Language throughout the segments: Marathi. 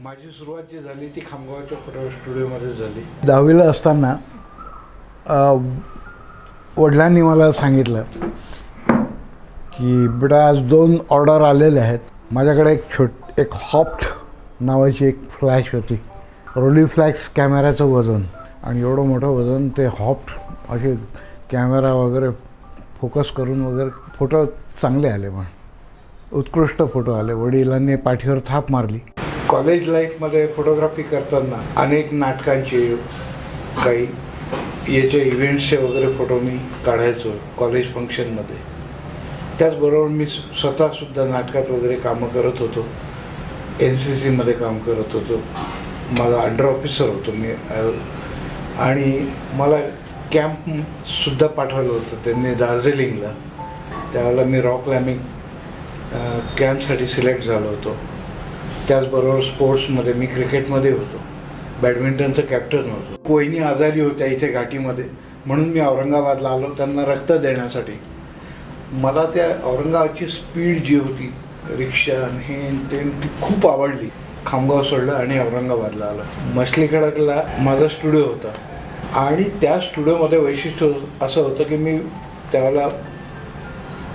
माझी सुरुवात जी झाली ती खामगावच्या फोटो स्टुडिओमध्ये झाली. 10वीला असताना वडिलांनी मला सांगितलं की बेटा आज 2 ऑर्डर आलेले आहेत. माझ्याकडे एक हॉप्ट नावाची एक फ्लॅश होती. रोलीफ्लॅक्स कॅमेऱ्याचं वजन आणि एवढं मोठं वजन ते हॉप्ट असे कॅमेरा वगैरे फोकस करून वगैरे फोटो चांगले आले. मग उत्कृष्ट फोटो आले. वडिलांनी पाठीवर थाप मारली. कॉलेज लाईफमध्ये फोटोग्राफी करताना अनेक नाटकांचे काही याचे इव्हेंट्सचे वगैरे फोटो मी काढायचो कॉलेज फंक्शनमध्ये. त्याचबरोबर मी स्वतःसुद्धा नाटकात वगैरे कामं करत होतो. NCCमध्ये काम करत होतो. माझा अंडर ऑफिसर होतो मी आणि मला कॅम्पसुद्धा पाठवलं होतं त्यांनी दार्जिलिंगला. त्यावेळेला मी रॉक क्लाइम्बिंग कॅम्पसाठी सिलेक्ट झालो होतो. त्याचबरोबर स्पोर्ट्समध्ये मी क्रिकेटमध्ये होतो. बॅडमिंटनचं कॅप्टन होतो. कोयनी आजारी होत्या इथे घाटीमध्ये म्हणून मी औरंगाबादला आलो त्यांना रक्त देण्यासाठी. मला त्या औरंगाबादची स्पीड जी होती रिक्षा हे ते ती खूप आवडली. खामगाव सोडलं आणि औरंगाबादला आलं. मछली खडकला माझा स्टुडिओ होता आणि त्या स्टुडिओमध्ये वैशिष्ट्य असं होतं की मी त्यावेळेला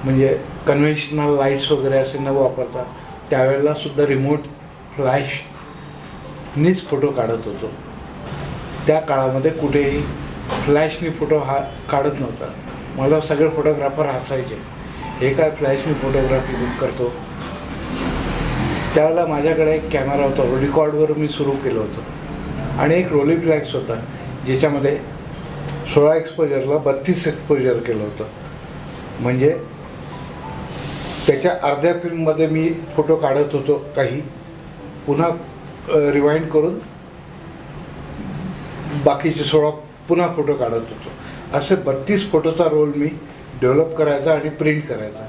म्हणजे कन्व्हेन्शनल लाईट्स वगैरे असे न वापरता त्यावेळेला सुद्धा रिमोट फ्लॅशनीच फोटो काढत होतो. त्या काळामध्ये कुठेही फ्लॅशनी फोटो हा काढत नव्हता. मला सगळे फोटोग्राफर हसायचे, हे काय फ्लॅशनी फोटोग्राफी करतो. त्यावेळेला माझ्याकडे एक कॅमेरा होता. रिकॉर्डवर मी सुरू केलं होतं आणि एक रोलीफ्लॅक्स होता ज्याच्यामध्ये 16 एक्सपोजरला 32 एक्सपोजर केलं होतं. म्हणजे त्याच्या अर्ध्या फिल्ममध्ये मी फोटो काढत होतो. काही पुन्हा रिवाइंड करून बाकीचे 16 पुन्हा फोटो काढत होतो. असे 32 फोटोचा रोल मी डेव्हलप करायचा आणि प्रिंट करायचा.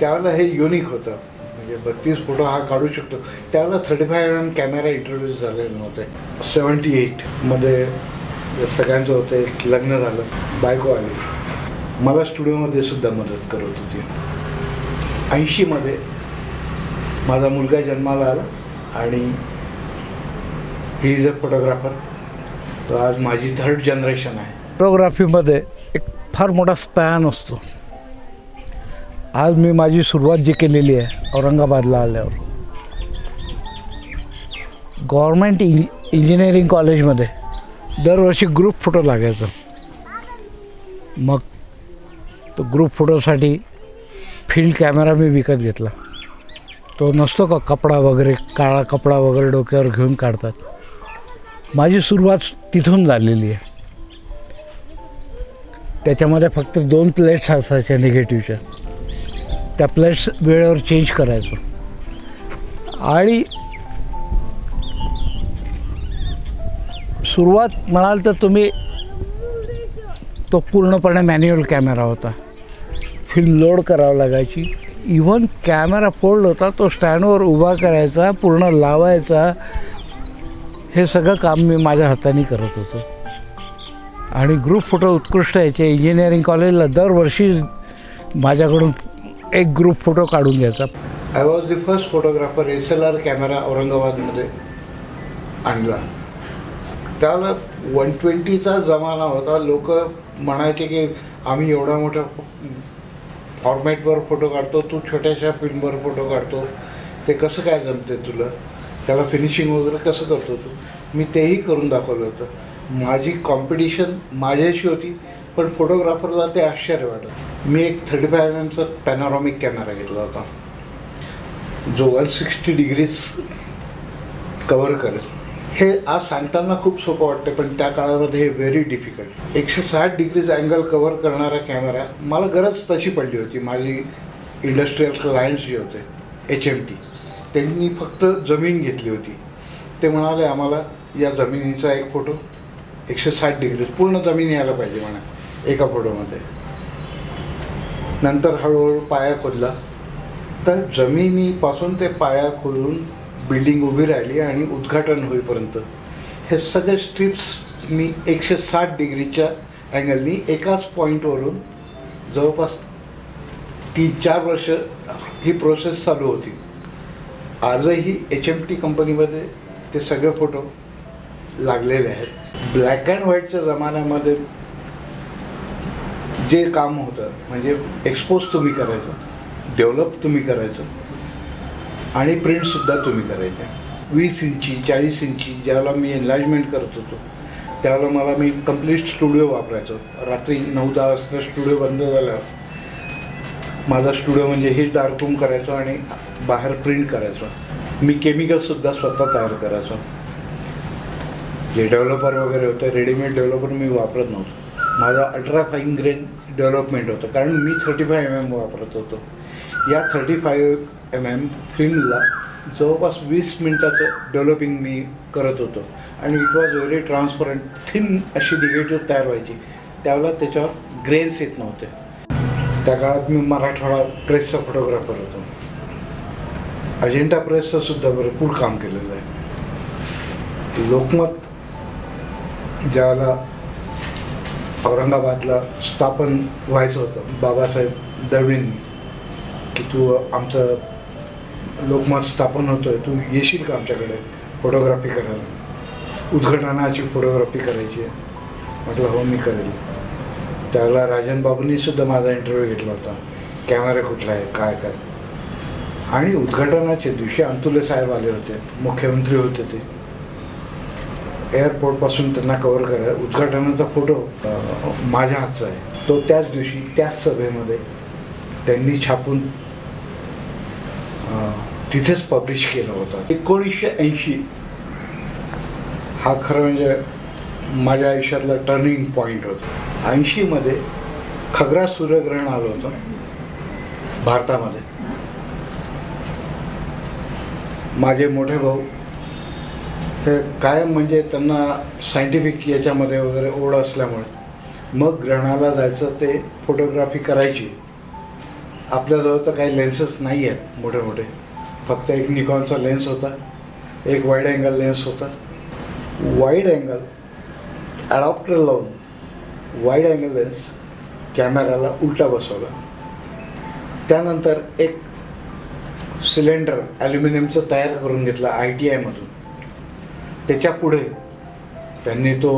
त्यावेळेला हे युनिक होतं. म्हणजे 32 फोटो हा काढू शकतो. त्यावेळेला 35mm कॅमेरा इंट्रोड्यूस झालेले नव्हते. 78मध्ये सगळ्यांचं होतं. एक लग्न झालं, बायको आली, मला स्टुडिओमध्ये सुद्धा मदत करत होती. 80मध्ये माझा मुलगा जन्माला आला आणि ही इज अ फोटोग्राफर. तर आज माझी 3rd जनरेशन आहे. फोटोग्राफीमध्ये एक फार मोठा स्पॅन असतो. आज मी माझी सुरुवात जी केलेली आहे औरंगाबादला आल्यावर गव्हर्मेंट इंजिनिअरिंग कॉलेजमध्ये दरवर्षी ग्रुप फोटो लागायचा. मग तो ग्रुप फोटोसाठी फील्ड कॅमेरा मी विकत घेतला. तो नसतो का कपडा वगैरे, काळा कपडा वगैरे डोक्यावर घेऊन काढतात. माझी सुरुवात तिथून झालेली आहे. त्याच्यामध्ये फक्त 2 प्लेट्स असायच्या निगेटिव्हच्या. त्या प्लेट्स वेळेवर चेंज करायचो आणि सुरुवात म्हणाल तर तुम्ही तो पूर्णपणे मॅन्युअल कॅमेरा होता. फिल्म लोड करावं लागायची. इव्हन कॅमेरा फोल्ड होता तो स्टँडवर उभा करायचा, पूर्ण लावायचा. हे सगळं काम मी माझ्या हाताने करत होतो. आणि ग्रुप फोटो उत्कृष्ट यायचे. इंजिनिअरिंग कॉलेजला दरवर्षी माझ्याकडून एक ग्रुप फोटो काढून घ्यायचा. I was the first photographer. SLR camera औरंगाबादमध्ये आणला. त्याला 120चा जमाना होता. लोक म्हणायचे की आम्ही एवढा मोठा फॉर्मॅटवर फोटो काढतो, तू छोट्याशा फिल्मवर फोटो काढतो, ते कसं काय जमते तुला, त्याला फिनिशिंग वगैरे कसं करतो तू. मी तेही करून दाखवलं होतं. माझी कॉम्पिटिशन माझ्याशी होती पण फोटोग्राफरला ते आश्चर्य वाटलं. मी एक 35mm पॅनोरॉमिक कॅमेरा घेतला होता जो 160 डिग्रीज कव्हर करेल. हे आज सांगताना खूप सोपं वाटतं पण त्या काळामध्ये हे very difficult. 160 degrees angle cover करणारा कॅमेरा मला गरज तशी पडली होती. माझी इंडस्ट्रीयल क्लायंट्स जे होते HMT त्यांनी फक्त जमीन घेतली होती. ते म्हणाले आम्हाला या जमिनीचा एक फोटो 160 डिग्रीज पूर्ण जमीन यायला पाहिजे म्हणा एका फोटोमध्ये. नंतर हळूहळू पाया खोदला तर जमिनीपासून ते पाया खोदून बिल्डिंग उभी राहिली आणि उद्घाटन होईपर्यंत हे सगळे स्ट्रिप्स मी 160 डिग्रीच्या अँगलनी एकाच पॉईंटवरून जवळपास 3-4 वर्ष ही प्रोसेस चालू होती. आजही HMT कंपनीमध्ये ते सगळे फोटो लागलेले आहेत. ब्लॅक अँड व्हाईटच्या जमान्यामध्ये जे काम होतं म्हणजे एक्सपोज तुम्ही करायचं, डेव्हलप तुम्ही करायचं आणि प्रिंटसुद्धा तुम्ही करायचे. 20 इंची 40 इंची ज्यावेळेला मी एनलार्जमेंट करत होतो त्यावेळेला मी कंप्लीट स्टुडिओ वापरायचो. रात्री 9-10 वाजता स्टुडिओ बंद झाल्यावर माझा स्टुडिओ म्हणजे हे डार्क रूम करायचो आणि बाहेर प्रिंट करायचो. मी केमिकलसुद्धा स्वतः तयार करायचो. जे डेव्हलपर वगैरे होते रेडीमेड डेव्हलपर मी वापरत नव्हतो. माझा अल्ट्रा फाईन ग्रेन डेव्हलपमेंट होतं कारण मी 35 mm वापरत होतो. या 35 mm फिल्मला जवळपास 20 मिनटाचं डेव्हलपिंग मी करत होतो आणि it was very transparent. Thin अशी निगेटिव्ह तयार व्हायची. त्यावेळेला त्याच्यावर ग्रेन्स येत नव्हते. त्या काळात मी मराठवाडा प्रेसचा फोटोग्राफर होतो. अजिंठा प्रेसचं सुद्धा भरपूर काम केलेलं आहे. लोकमत ज्यावेळेला औरंगाबादला स्थापन व्हायचं होतं बाबासाहेब दळवींनी की तू आमचं लोकमत स्थापन होतं आहे, तू येशील का आमच्याकडे फोटोग्राफी करायला, उद्घाटनाची फोटोग्राफी करायची आहे. म्हटलं हो मी करेल. त्यावेळेला राजन बाबूंनी सुद्धा माझा इंटरव्ह्यू घेतला होता. कॅमेरा कुठला आहे काय काय. आणि उद्घाटनाच्या दिवशी अंतुले साहेब आले होते, मुख्यमंत्री होते. ते एअरपोर्टपासून त्यांना कव्हर करायला उद्घाटनाचा फोटो माझ्या हातचा आहे. तो त्याच दिवशी त्याच सभेमध्ये त्यांनी छापून तिथेच पब्लिश केला होता. 1980 हा खरं म्हणजे माझ्या आयुष्यातला टर्निंग पॉईंट होता. 80मध्ये खग्रास सूर्यग्रहण आलं होतं भारतामध्ये. माझे मोठे भाऊ हे कायम म्हणजे त्यांना सायंटिफिक याच्यामध्ये वगैरे ओढ असल्यामुळे मग ग्रहणाला जायचं, ते फोटोग्राफी करायची. आपल्याजवळ तर काही लेन्सेस नाही आहेत मोठे मोठे. फक्त एक निकॉनचा लेन्स होता, एक वाईड अँगल लेन्स होता. वाईड अँगल ॲडॉप्टर लावून वाईड अँगल लेन्स कॅमेराला उलटा बसवला. त्यानंतर एक सिलेंडर ॲल्युमिनियमचं तयार करून घेतला ITIमधून. त्याच्या पुढे त्यांनी तो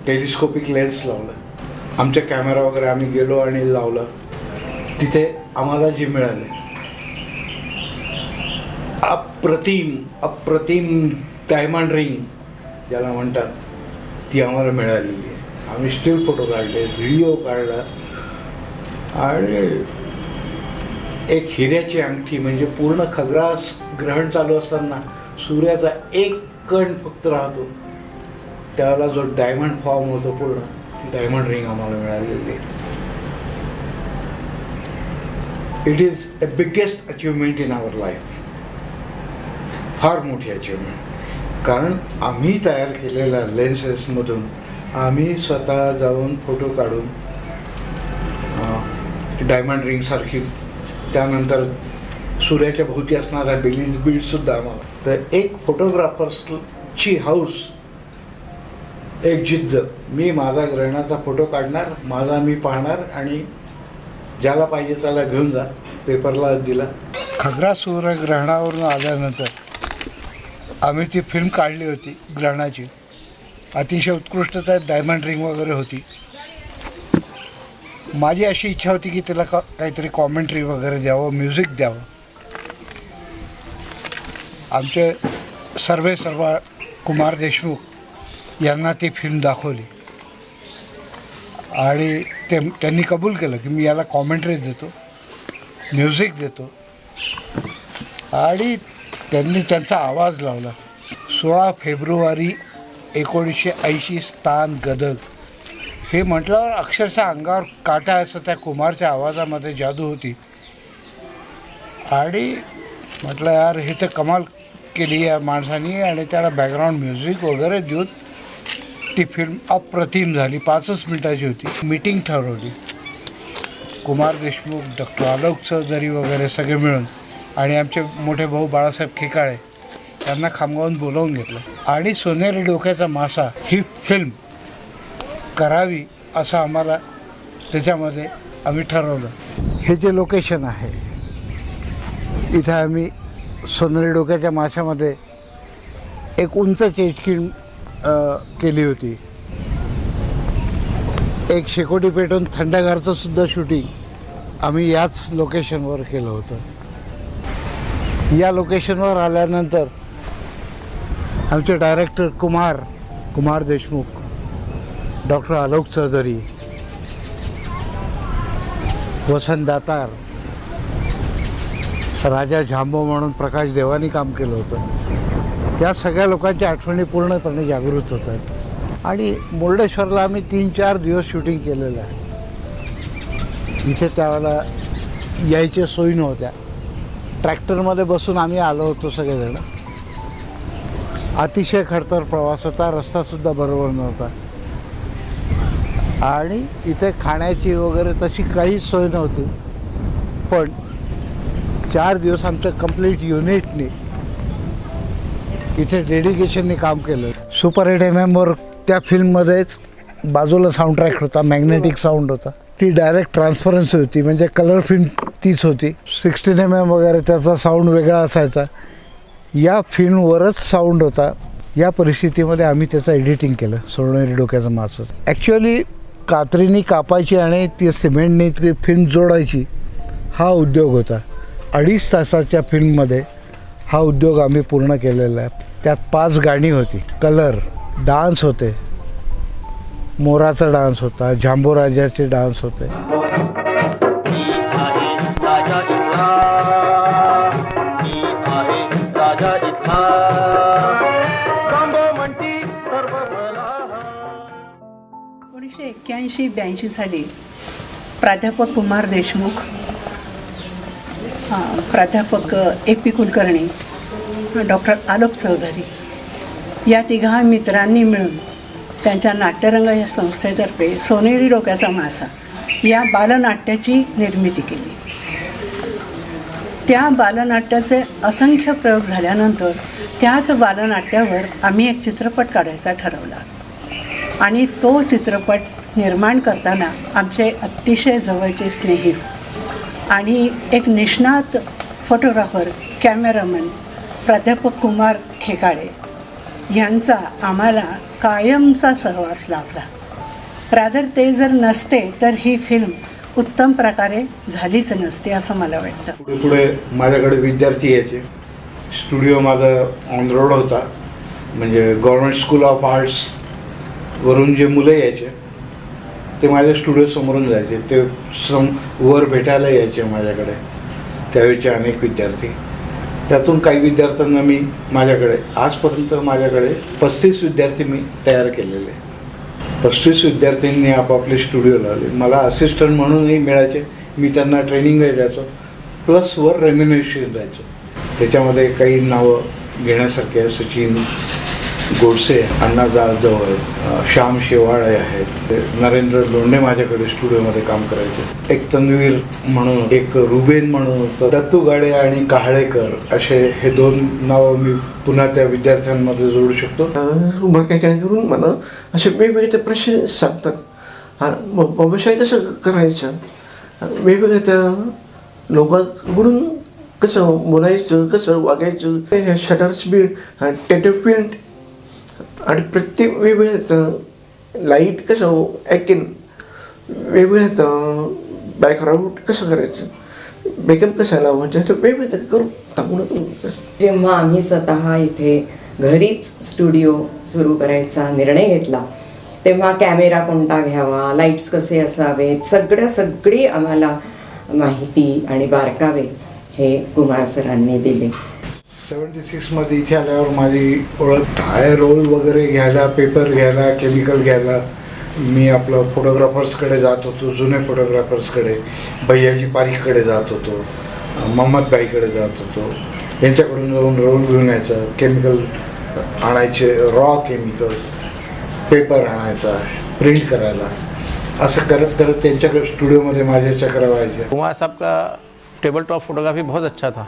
टेलिस्कोपिक लेन्स लावला. आमच्या कॅमेरा वगैरे आम्ही गेलो आणि लावला. तिथे आम्हाला जे मिळाले अप्रतिम डायमंड रिंग ज्याला म्हणतात ती आम्हाला मिळालेली आहे. आम्ही स्टील फोटो काढले, व्हिडिओ काढला आणि एक हिऱ्याची अंगठी म्हणजे पूर्ण खग्रास ग्रहण चालू असताना सूर्याचा एक कण फक्त राहतो त्यावेळेला जो डायमंड फॉर्म होतो पूर्ण डायमंड रिंग आम्हाला मिळालेली आहे. It is a biggest achievement in our life. फार मोठी अचिव्हमेंट. कारण आम्ही तयार केलेल्या लेन्सेसमधून आम्ही स्वतः जाऊन फोटो काढून डायमंड रिंगसारखी, त्यानंतर सूर्याच्या भोवती असणाऱ्या बेलीज बीडसुद्धा आम्हाला. तर एक फोटोग्राफर्सची हाऊस, एक जिद्द. मी माझा ग्रहणाचा फोटो काढणार, माझा मी पाहणार आणि ज्याला पाहिजे त्याला घेऊन जा. पेपरला दिला. खग्रास सूर्यग्रहणावरून आल्यानंतर आम्ही ती फिल्म काढली होती ग्रहणाची. अतिशय उत्कृष्ट त्यात डायमंड रिंग वगैरे होती. माझी अशी इच्छा होती की त्याला काहीतरी कॉमेंट्री वगैरे द्यावं, म्युझिक द्यावं. आमचे सर्व कुमार देशमुख यांना ती फिल्म दाखवली आणि त्यांनी कबूल केलं की मी याला कॉमेंट्री देतो, म्युझिक देतो. आणि त्यांनी त्यांचा आवाज लावला. 16 फेब्रुवारी 1980 स्थान गदग हे म्हटल्यावर अक्षरशः अंगावर काटा असं त्या कुमारच्या आवाजामध्ये जादू होती. आणि म्हटलं यार हे तर कमाल केली या माणसानी. आणि त्याला बॅकग्राऊंड म्युझिक वगैरे देऊन ती फिल्म अप्रतिम झाली. 5च मिनिटाची होती. मीटिंग ठरवली कुमार देशमुख, डॉक्टर आलोक चौधरी वगैरे सगळे मिळून आणि आमचे मोठे भाऊ बाळासाहेब खेकाळे यांना खामगावून बोलावून घेतलं. आणि सोनेरी डोक्याचा मासा ही फिल्म करावी असं आम्हाला त्याच्यामध्ये आम्ही ठरवलं. हे जे लोकेशन आहे इथं आम्ही सोनेरी डोक्याच्या माशामध्ये एक उंच चेचकी केली होती. एक शेकोटी पेटून थंडगारचं सुद्धा शूटिंग आम्ही याच लोकेशनवर केलं होतं. या लोकेशनवर आल्यानंतर आमचे डायरेक्टर कुमार देशमुख, डॉक्टर आलोक चौधरी, वसंत दातार, राजा झांबो म्हणून प्रकाश देवानी काम केलं होतं. या सगळ्या लोकांच्या आठवणी पूर्णपणे जागृत होत आहेत. आणि मुर्डेश्वरला आम्ही 3-4 दिवस शूटिंग केलेलं आहे. इथे त्यावेळेला यायच्या सोयी नव्हत्या. ट्रॅक्टरमध्ये बसून आम्ही आलो होतो सगळेजण. अतिशय खडतर प्रवास होता, रस्तासुद्धा बरोबर नव्हता आणि इथे खाण्याची वगैरे तशी काहीच सोय नव्हती. पण 4 दिवस आमच्या कंप्लीट युनिटने इथे डेडिकेशनने काम केलं. सुपर 8 mm त्या फिल्ममध्येच बाजूला साऊंड ट्रॅक होता, मॅग्नेटिक साऊंड होता. ती डायरेक्ट ट्रान्सपरन्सी होती, म्हणजे कलर फिल्म तीच होती. 16 mm वगैरे त्याचा साऊंड वेगळा असायचा. या फिल्मवरच साऊंड होता. या परिस्थितीमध्ये आम्ही त्याचं एडिटिंग केलं, सोनेरी डोक्याचं मासं. ॲक्च्युअली कात्रीनी कापायची आणि ती सिमेंटने ती फिल्म जोडायची हा उद्योग होता. 2.5 तासाच्या फिल्ममध्ये हा उद्योग आम्ही पूर्ण केलेला आहे. त्यात 5 गाणी होती, कलर, डान्स होते, मोराचा डान्स होता, झांबोराजाचे डान्स होते. एकोणीसशे 81-82 साली प्राध्यापक कुमार देशमुख, प्राध्यापक AP कुलकर्णी, डॉक्टर आलोक चौधरी या तिघा मित्रांनी मिळून त्यांच्या नाट्यरंग या संस्थेतर्फे सोनेरी डोक्याचा मासा या बालनाट्याची निर्मिती केली. त्या बालनाट्याचे असंख्य प्रयोग झाल्यानंतर त्याच बालनाट्यावर आम्ही एक चित्रपट काढायचा ठरवला. आणि तो चित्रपट निर्माण करताना आमचे अतिशय जवळचे स्नेहित आणि एक निष्णात फोटोग्राफर, कॅमेरामन प्राध्यापक कुमार खेकाळे यांचा आम्हाला कायमचा सहवास लाभला. रादर ते जर नसते तर ही फिल्म उत्तम प्रकारे झालीच नसती असं मला वाटतं. पुढे माझ्याकडे विद्यार्थी यायचे. स्टुडिओ माझा ऑन रोड होता, म्हणजे गव्हर्नमेंट स्कूल ऑफ आर्ट्स वरून जे मुलं यायचे ते माझ्या स्टुडिओ समोरून जायचे. ते वर भेटायला यायचे माझ्याकडे, त्यावेळेचे अनेक विद्यार्थी. त्यातून काही विद्यार्थ्यांना मी माझ्याकडे आजपर्यंत माझ्याकडे 35 विद्यार्थी मी तयार केलेले. 35 विद्यार्थ्यांनी आपापले स्टुडिओ लावले. मला असिस्टंट म्हणूनही मिळायचे, मी त्यांना ट्रेनिंगही द्यायचो, प्लस वर रेम्युनेशन द्यायचो. त्याच्यामध्ये काही नावं घेण्यासारखे आहे. सचिन गोडसे, अण्णा जाधव आहेत, श्याम शेवाळे आहेत, नरेंद्र लोंढे माझ्याकडे स्टुडिओमध्ये काम करायचे. एक तन्वीर म्हणून, एक रुबेन म्हणून, दत्तू गाडे आणि काहळेकर असे हे 2 नावं मी पुन्हा त्या विद्यार्थ्यांमध्ये जोडू शकतो. उभं काय करून मला असे वेगवेगळे ते प्रश्न सांगतात. बाबाशाही कसं करायचं, वेगवेगळ्या त्या लोकांकडून कसं बोलायचं, कसं वागायचं, शटर स्पीड, टेटर फील्ड आणि प्रत्येक वेगवेगळ्यात लाईट कसं ॲक्टिंग, वेगवेगळ्यात बॅकग्राऊंड कसं करायचं, मेकअप कसं लावायचं, ते वेगवेगळं करून टाकून. जेव्हा आम्ही स्वतः इथे घरीच स्टुडिओ सुरू करायचा निर्णय घेतला तेव्हा कॅमेरा कोणता घ्यावा, लाईट्स कसे असावेत, सगळी आम्हाला माहिती आणि बारकावे हे कुमार सरांनी दिले. 76मध्ये इथे आल्यावर माझी ओळख टाय रोल वगैरे घ्यायला, पेपर घ्यायला, केमिकल घ्यायला मी आपलं फोटोग्राफर्सकडे जात होतो. जुने फोटोग्राफर्सकडे, भैयाजी पारीखकडे जात होतो, मोहम्मदबाईकडे जात होतो. यांच्याकडून जाऊन रोल घेऊन यायचं, केमिकल आणायचे, रॉ केमिकल्स, पेपर आणायचा, प्रिंट करायला. असं करत करत त्यांच्याकडे स्टुडिओमध्ये माझे चक्र व्हायचे. कुमार साहब का टेबल टॉप फोटोग्राफी बहुत अच्छा था.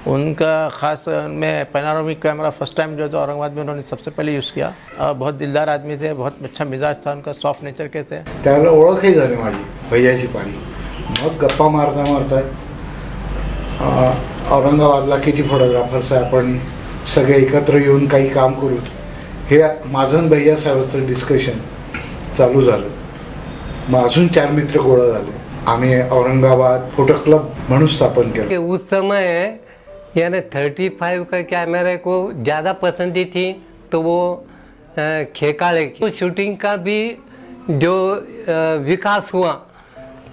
उनका ख़ास मैं पैनारोमिक कैमरा फर्स्ट टाइम जो था औरंगाबाद में उन्होंने सबसे पहले यूज़ किया. बहुत दिलदार आदमी थे, बहुत अच्छा मिजाज था उनका, सॉफ्ट नेचर के थे. त्यावेळेला ओळखही झाली माझी भैयाची पारी. मग गप्पा मारता मारता औरंगाबादला किती फोटोग्राफर्स आहे, आपण सगळे एकत्र येऊन काही काम करू, हे माझं आणि भैया साहेबांचं डिस्कशन चालू झालं. मग अजून 4 मित्र गोळा झाले. आम्ही औरंगाबाद फोटो क्लब म्हणून स्थापन केलं. उस समय यानी 35 का कैमरे को ज़्यादा पसंदी थी, तो वो खेकाड़े की शूटिंग का भी जो विकास हुआ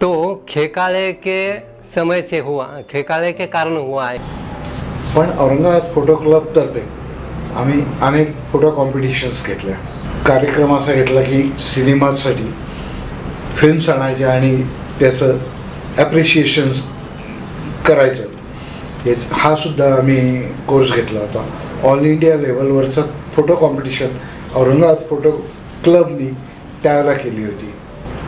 तो खेकाड़े के समय से हुआ, खेकाड़े के कारण हुआ है. पण औरंगाबाद फोटो क्लबतर्फे आम्ही अनेक फोटो कॉम्पिटिशन्स घेतल्या. कार्यक्रम असा घेतला की सिनेमासाठी फिल्म्स आणायचे आणि त्याचं ॲप्रिशिएशन करायचं. हा सुद्धा आम्ही कोर्स घेतला होता. ऑल इंडिया लेवलवरचं फोटो कॉम्पिटिशन औरंगाबाद फोटो क्लबनी त्यावेळेला केली होती.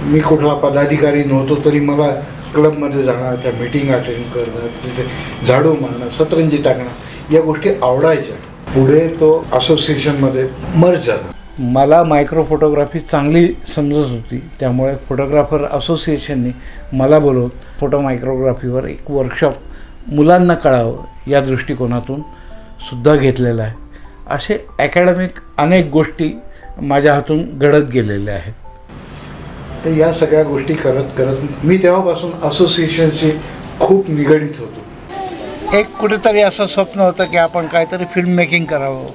मी कुठला पदाधिकारी नव्हतो तरी मला क्लबमध्ये जाणं, त्या मीटिंग अटेंड करणं, तिथे झाडू मारणं, सतरंजी टाकणं या गोष्टी आवडायच्या. पुढे तो असोसिएशनमध्ये मर्ज झाला. मला मायक्रो फोटोग्राफी चांगली समजत होती, त्यामुळे फोटोग्राफर असोसिएशनने मला बोलवून फोटो मायक्रोग्राफीवर एक वर्कशॉप मुलांना कळावं या दृष्टिकोनातून सुद्धा घेतलेला आहे. असे ॲकॅडमिक अनेक गोष्टी माझ्या हातून घडत गेलेल्या आहेत. तर या सगळ्या गोष्टी करत करत मी तेव्हापासून असोसिएशनशी खूप निगडीत होतो. एक कुठेतरी असं स्वप्न होतं की आपण काहीतरी फिल्म मेकिंग करावं.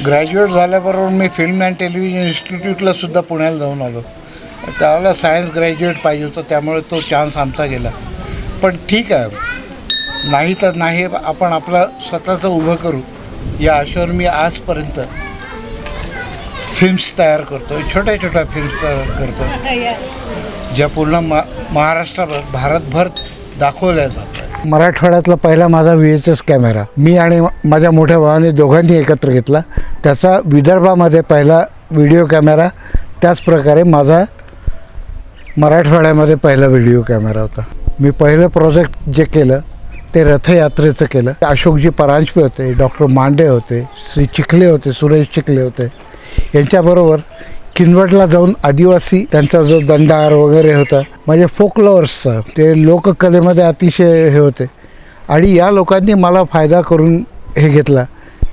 ग्रॅज्युएट झाल्याबरोबर मी फिल्म अँड टेलिव्हिजन इन्स्टिट्यूटला सुद्धा पुण्याला जाऊन आलो. त्यावेळेला सायन्स ग्रॅज्युएट पाहिजे होतं, त्यामुळे तो चान्स आमचा गेला. पण ठीक आहे, नाही तर नाही, आपण आपलं स्वतःचं उभं करू या आशेवर मी आजपर्यंत फिल्म्स तयार करतो. छोट्या छोट्या फिल्म्स तयार करतो ज्या पूर्ण महाराष्ट्राभर भारतभर दाखवल्या जातात. मराठवाड्यातला पहिला माझा VHS कॅमेरा मी आणि माझ्या मोठ्या भावाने दोघांनी एकत्र घेतला. त्याचा विदर्भामध्ये पहिला व्हिडिओ कॅमेरा, त्याचप्रकारे माझा मराठवाड्यामध्ये पहिला व्हिडिओ कॅमेरा होता. मी पहिलं प्रोजेक्ट जे केलं ते रथयात्रेचं केलं. अशोकजी परांजपे होते, डॉक्टर मांडे होते, श्री चिखले होते, सुरेश चिखले होते. यांच्याबरोबर किनवटला जाऊन आदिवासी त्यांचा जो दंडार वगैरे होता, म्हणजे फोक लवर्सचा, ते लोककलेमध्ये अतिशय हे होते. आणि या लोकांनी मला फायदा करून हे घेतला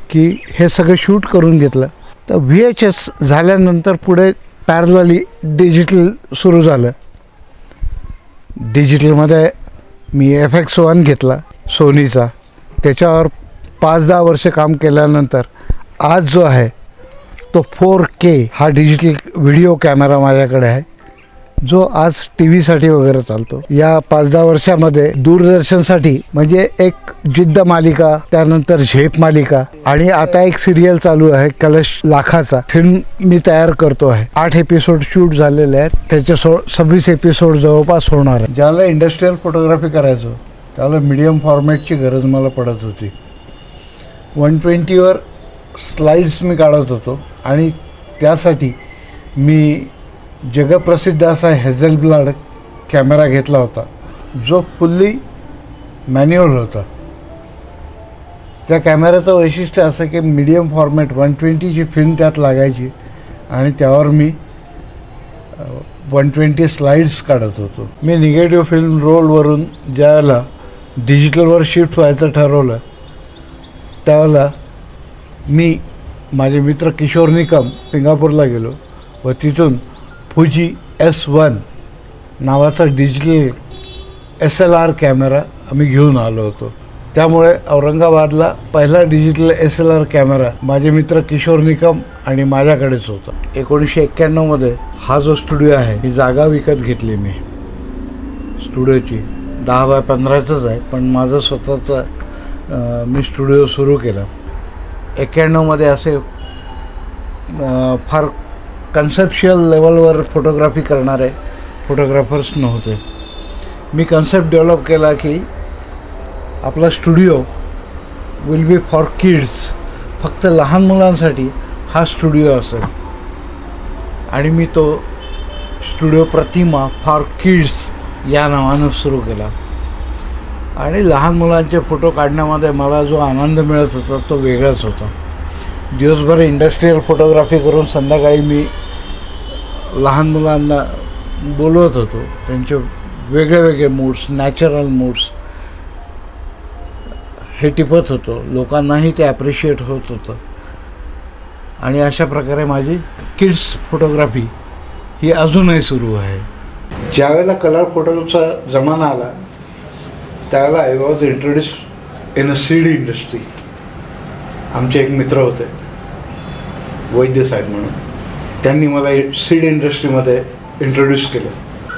की हे सगळं शूट करून घेतलं. तर VHS झाल्यानंतर पुढे पॅरलली डिजिटल सुरू झालं. डिजिटलमध्ये मी FX1 घेतला सोनीचा. त्याच्यावर 5-10 वर्ष काम केल्यानंतर आज जो आहे तो 4K हा डिजिटल व्हिडिओ कॅमेरा माझ्याकडे आहे, जो आज TV वगैरे चालतो. या 5-10 वर्षामध्ये दूरदर्शनसाठी म्हणजे एक जिद्द मालिका, त्यानंतर झेप मालिका आणि आता एक सिरियल चालू आहे कलश लाखाचा फिल्म मी तयार करतो आहे. 8 एपिसोड शूट झालेले आहेत. त्याचे 26 एपिसोड जवळपास होणार आहे. ज्याला इंडस्ट्रियल फोटोग्राफी करायचो त्याला मीडियम फॉर्मॅटची गरज मला पडत होती. 120वर स्लाइड्स मी काढत होतो आणि त्यासाठी मी जगप्रसिद्ध असा हेझलब्लाड कॅमेरा घेतला होता, जो फुल्ली मॅन्युअल होता. त्या कॅमेऱ्याचं वैशिष्ट्य असं की मीडियम फॉर्मॅट 120ची फिल्म त्यात लागायची आणि त्यावर मी 120 स्लाइड्स काढत होतो. मी निगेटिव्ह फिल्म रोलवरून ज्यावेळेला डिजिटलवर शिफ्ट व्हायचं ठरवलं त्यावेळेला मी माझे मित्र किशोर निकम सिंगापूरला गेलो व तिथून फुजी S1 नावाचा डिजिटल SLR कॅमेरा आम्ही घेऊन आलो होतो. त्यामुळे औरंगाबादला पहिला डिजिटल SLR कॅमेरा माझे मित्र किशोर निकम आणि माझ्याकडेच होता. 1991मध्ये हा जो स्टुडिओ आहे ही जागा विकत घेतली मी. स्टुडिओची 10x15च आहे, पण माझं स्वतःचा मी स्टुडिओ सुरू केला. 91मध्ये असे फार कन्सेप्शियल लेवलवर फोटोग्राफी करणारे फोटोग्राफर्स नव्हते. मी कन्सेप्ट डेव्हलप केला की आपला studio will be for kids, फक्त लहान मुलांसाठी हा स्टुडिओ असेल. आणि मी तो स्टुडिओ प्रतिमा फॉर किड्स या नावानं सुरू केला. आणि लहान मुलांचे फोटो काढण्यामध्ये मला जो आनंद मिळत होता तो वेगळाच होता. दिवसभर इंडस्ट्रियल फोटोग्राफी करून संध्याकाळी मी लहान मुलांना बोलवत होतो. त्यांचे वेगळे वेगळे मूड्स, नॅचरल मूड्स हे टिपत होतो, लोकांनाही ते ॲप्रिशिएट होत होतं. आणि अशा प्रकारे माझी किड्स फोटोग्राफी ही अजूनही सुरू आहे. ज्यावेळेला कलर फोटोचा जमाना आला त्यावेळेला I was introduce in a seed industry. आमचे एक मित्र होते वैद्य साहेब म्हणून, त्यांनी मला सीड इंडस्ट्रीमध्ये इंट्रोड्यूस केलं.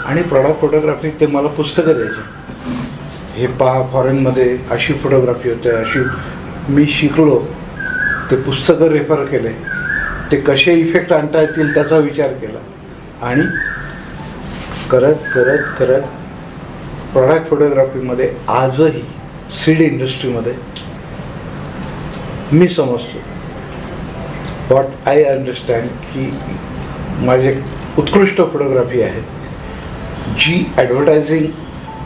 आणि प्रॉडक्ट फोटोग्राफी ते मला पुस्तकं द्यायचे, हे पहा फॉरेनमध्ये अशी फोटोग्राफी होते, अशी. मी शिकलो, ते पुस्तकं रेफर केले, ते कसे इफेक्ट आणता येतील त्याचा विचार केला. आणि करत करत करत प्रॉडक्ट फोटोग्राफीमध्ये आजही सीड इंडस्ट्रीमध्ये मी समजतो, व्हॉट आय अंडरस्टँड, की माझे उत्कृष्ट फोटोग्राफी आहे जी ॲडव्हर्टायझिंग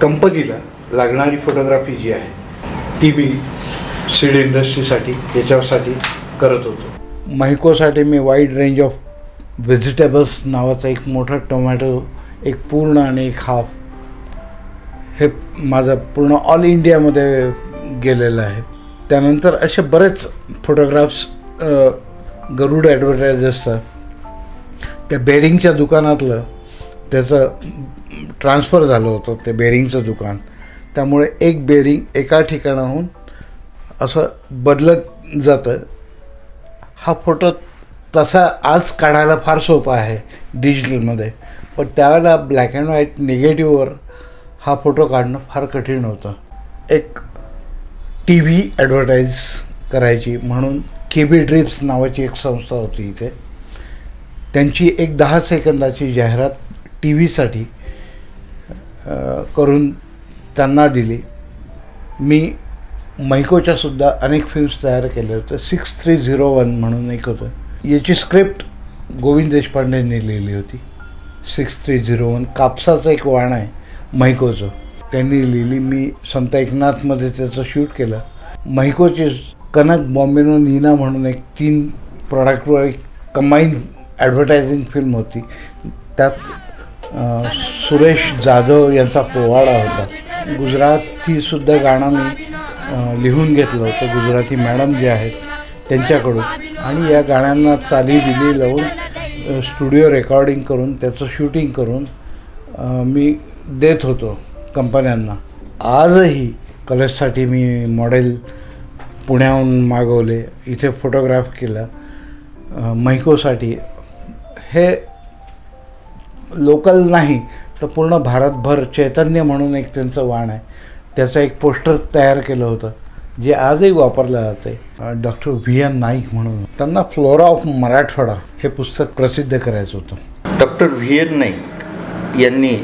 कंपनीला लागणारी फोटोग्राफी जी आहे ती मी सीड इंडस्ट्रीसाठी याच्यासाठी करत होतो. मैकोसाठी मी वाईड रेंज ऑफ व्हेजिटेबल्स नावाचा एक मोठा टोमॅटो, एक पूर्ण आणि एक हाफ, हे माझं पूर्ण ऑल इंडियामध्ये गेलेलं आहे. त्यानंतर असे बरेच फोटोग्राफ्स गरुड ॲडव्हर्टायझर्सचा, त्या बेरिंगच्या दुकानातलं त्याचं ट्रान्सफर झालं होतं, ते बेरिंगचं दुकान. त्यामुळे एक बेरिंग एका ठिकाणाहून असं बदलत जातं. हा फोटो तसा आज काढायला फार सोपा आहे डिजिटलमध्ये, पण त्यावेळेला ब्लॅक अँड व्हाईट निगेटिव्हवर हा फोटो काढणं फार कठीण होतं. एक टी व्ही ॲडव्हर्टाईज करायची म्हणून KB ड्रिप्स नावाची एक संस्था होती इथे. त्यांची एक 10 सेकंदाची जाहिरात टी व्हीसाठी करून त्यांना दिली. मी मैकोच्यासुद्धा अनेक फिल्म्स तयार केले होते. 6301 म्हणून एक होतं, याची स्क्रिप्ट गोविंद देशपांडेंनी लिहिली होती. 6301 कापसाचं एक वाण आहे मैकोचं, त्यांनी लिहिली. मी संत एकनाथमध्ये त्याचं शूट केलं. मैकोचे कनक बॉम्बेनो नीना म्हणून एक 3 प्रॉडक्टवर एक कंबाईंड ॲडव्हर्टायझिंग फिल्म होती. त्यात सुरेश जाधव यांचा पोवाडा होता. गुजरातीसुद्धा गाणं मी लिहून घेतलं होतं गुजराती मॅडम जे आहेत त्यांच्याकडून. आणि या गाण्यांना चाली दिली लावून स्टुडिओ रेकॉर्डिंग करून त्याचं शूटिंग करून मी देत होतो कंपन्यांना. आजही कॉलेजसाठी मी मॉडेल पुण्याहून मागवले, इथे फोटोग्राफ केला मैकोसाठी. हे लोकल नाही तर पूर्ण भारतभर चैतन्य म्हणून एक त्यांचं वाण आहे, त्याचं एक पोस्टर तयार केलं होतं जे आजही वापरलं जाते. डॉक्टर VN नाईक म्हणून, त्यांना फ्लोरा ऑफ मराठवाडा हे पुस्तक प्रसिद्ध करायचं होतं. डॉक्टर VN नाईक यांनी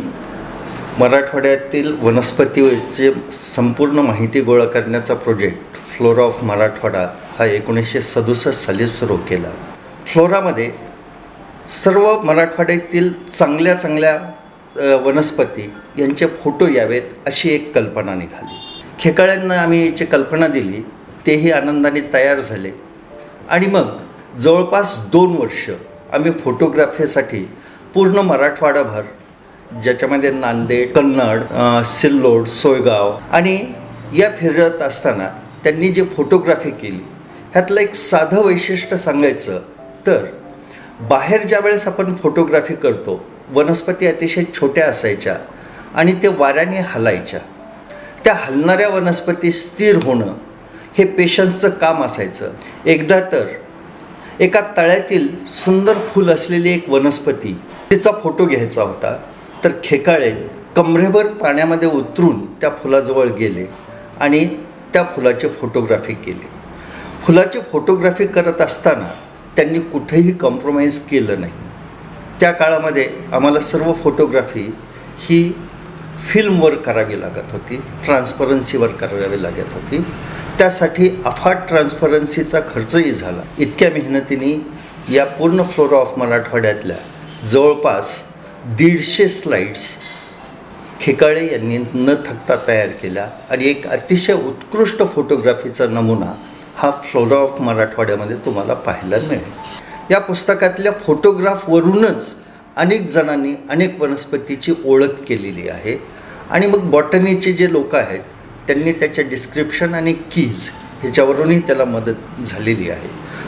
मराठवाड्यातील वनस्पतीचे संपूर्ण माहिती गोळा करण्याचा प्रोजेक्ट फ्लोरा ऑफ मराठवाडा हा 1967 साली सुरू केला. फ्लोरामध्ये सर्व मराठवाड्यातील चांगल्या चांगल्या वनस्पती यांचे फोटो यावेत अशी एक कल्पना निघाली. खेकाळ्यांना आम्ही याची कल्पना दिली, तेही आनंदाने तयार झाले. आणि मग जवळपास 2 वर्ष आम्ही फोटोग्राफीसाठी पूर्ण मराठवाडाभर, ज्याच्यामध्ये नांदेड, कन्नड, सिल्लोड, सोयगाव आणि या फिरत असताना त्यांनी जी फोटोग्राफी केली ह्यातलं एक साधं वैशिष्ट्य सांगायचं तर, बाहेर ज्यावेळेस आपण फोटोग्राफी करतो वनस्पती अतिशय छोट्या असायच्या आणि ते वाऱ्याने हलायच्या. त्या हलणाऱ्या वनस्पती स्थिर होणं हे पेशन्सचं काम असायचं. एकदा तर एका तळ्यातील सुंदर फूल असलेली एक वनस्पती, तिचा फोटो घ्यायचा होता, तर खेकाळे कमरेभर पाण्यामध्ये उतरून त्या फुलाजवळ गेले आणि त्या फुलाची फोटोग्राफी केली. फुलाची फोटोग्राफी करत असताना त्यांनी कुठेही कॉम्प्रोमाइज केलं नाही. त्या काळामध्ये आम्हाला सर्व फोटोग्राफी ही फिल्मवर करावी लागत होती, ट्रान्सपरन्सीवर करावी लागत होती. त्यासाठी अफाट ट्रान्सपरन्सीचा खर्चही झाला. इतक्या मेहनतीने या पूर्ण फ्लोरा ऑफ मराठवाड्यातल्या जवळपास 150 स्लाईड्स खेकाळे यांनी न थकता तयार केला आणि एक अतिशय उत्कृष्ट फोटोग्राफीचा नमुना हा फ्लोरा ऑफ मराठवाड्यामध्ये तुम्हाला पाहायला मिळेल. या पुस्तकातल्या फोटोग्राफवरूनच अनेक जणांनी अनेक वनस्पतीची ओळख केलेली आहे. आणि मग बॉटनीचे जे लोक आहेत त्यांनी त्याच्या डिस्क्रिप्शन आणि कीज ह्याच्यावरूनही त्याला मदत झालेली आहे.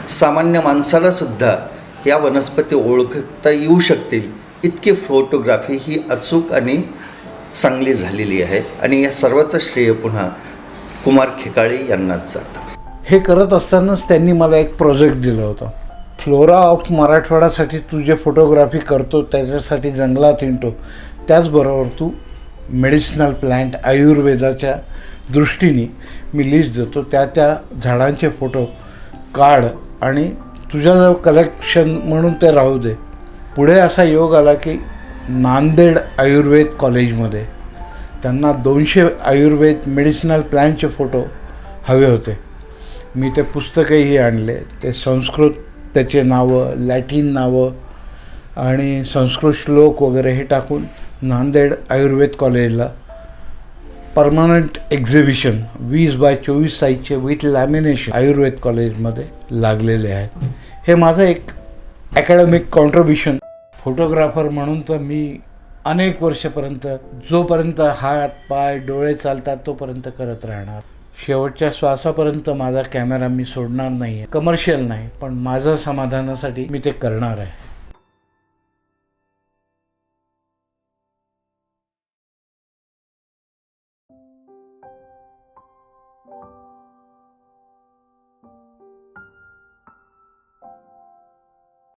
सामान्य माणसालासुद्धा या वनस्पती ओळखता येऊ शकतील इतकी फोटोग्राफी ही अचूक आणि चांगली झालेली आहे आणि या सर्वाचं श्रेय पुन्हा कुमार खेकाळे यांनाच जातं. हे करत असतानाच त्यांनी मला एक प्रोजेक्ट दिला होता. फ्लोरा ऑफ मराठवाड्यासाठी तू जे फोटोग्राफी करतो त्याच्यासाठी जंगलात हिंडतो, त्याचबरोबर तू मेडिसिनल प्लॅन्ट आयुर्वेदाच्या दृष्टीने मी लिस्ट देतो, त्या झाडांचे फोटो काढ आणि तुझ्याजवळ कलेक्शन म्हणून ते राहू दे. पुढे असा योग आला की नांदेड आयुर्वेद कॉलेजमध्ये त्यांना 200 आयुर्वेद मेडिसिनल प्लॅन्टचे फोटो हवे होते. मी ते पुस्तकही आणले. ते संस्कृत त्याचे नावं, लॅटिन नावं आणि संस्कृत श्लोक वगैरे हे टाकून नांदेड आयुर्वेद कॉलेजला परमनंट एक्झिबिशन 20x24 साईजचे विथ लॅमिनेशन आयुर्वेद कॉलेजमध्ये लागलेले आहेत. हे माझं एक ॲकॅडमिक कॉन्ट्रिब्युशन. फोटोग्राफर म्हणून तर मी अनेक वर्षापर्यंत, जोपर्यंत हात पाय डोळे चालतात तोपर्यंत करत राहणार. शेवटच्या श्वासापर्यंत माझा कॅमेरा मी सोडणार नाही आहे. कमर्शियल नाही, पण माझं समाधानासाठी मी ते करणार आहे.